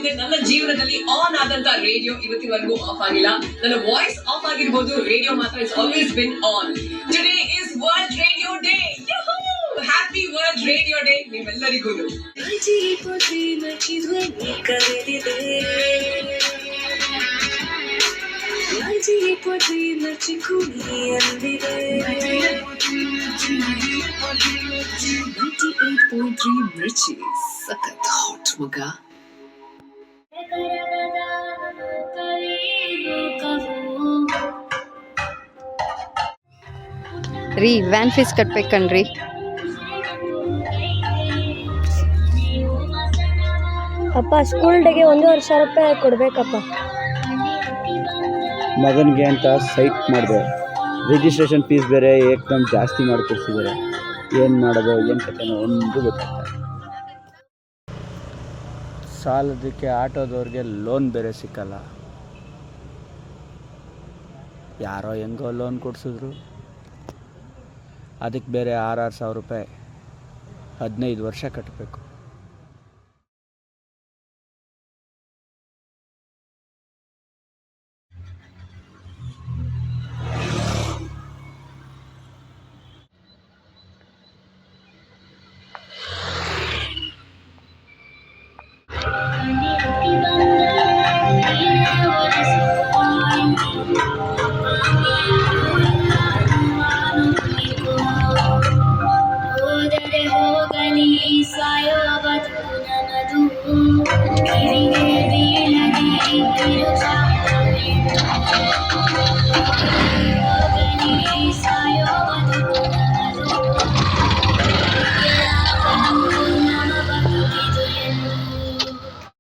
ಮುಂದೆ ನನ್ನ ಜೀವನದಲ್ಲಿ ಆನ್ ಆದಂತ ರೇಡಿಯೋ ಇವತ್ತಿವರೆಗೂ ಆಫ್ ಆಗಿಲ್ಲ. ನನ್ನ ವಾಯ್ಸ್ ಆಫ್ ಆಗಿರ್ಬೋದು, ರೇಡಿಯೋ ಮಾತ್ರ it's always been on. Today is world radio day. Happy world radio day ನಿಮ್ಮೆಲ್ಲರಿಗೂ. ಸಖತ್ ಹಾಟ್ ಮಗ. ರೀ ವ್ಯಾನ್ ಫೀಸ್ ಕಟ್ಬೇಕನ್ರಿ. ಅಪ್ಪ ಸ್ಕೂಲ್ ಡೇಗೆ 1,500 ರೂಪಾಯಿ ಕೊಡ್ಬೇಕಪ್ಪ. ಮಗನಿಗೆ ಅಂತ ಸೈಟ್ ಮಾಡಿದೆ, ರಿಜಿಸ್ಟ್ರೇಷನ್ ಫೀಸ್ ಬೇರೆ ಏಕದಮ್ ಜಾಸ್ತಿ ಮಾಡಿಕೊಡ್ತಿದ್ದಾರೆ. ಏನು ಮಾಡೋದು ಏನು ಕಥೆನೋ ಒಂದು ಗೊತ್ತಾಗ್ತದೆ. ಸಾಲದಕ್ಕೆ ಆಟೋದವ್ರಿಗೆ ಲೋನ್ ಬೇರೆ ಸಿಕ್ಕಲ್ಲ. ಯಾರೋ ಹೆಂಗೋ ಲೋನ್ ಕೊಡಿಸಿದ್ರು, ಅದಕ್ಕೆ ಬೇರೆ 6,000 ರೂಪಾಯಿ 15 ವರ್ಷ ಕಟ್ಟಬೇಕು.